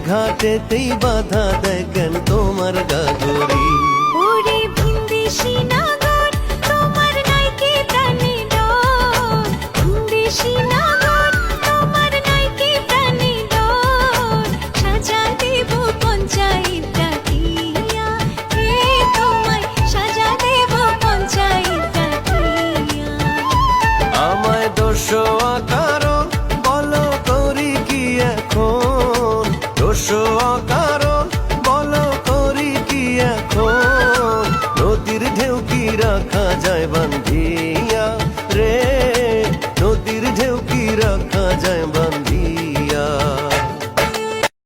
ঘাটেতেই বাধা দেয় কেন তোমার গাগরি? ওরে ভিনদেশী নাগর তোমার নাই কি প্রাণে ডর, ভিনদেশী নাগর তোমার নাই কি প্রাণে ডর। সাজা দেব পঞ্চায়েত ডাকিয়া, হে তোমায় সাজা দেব পঞ্চায়েত ডাকিয়া। আমায় দোষোয়া কারণ বলো করি কি এখন? দোষোয়া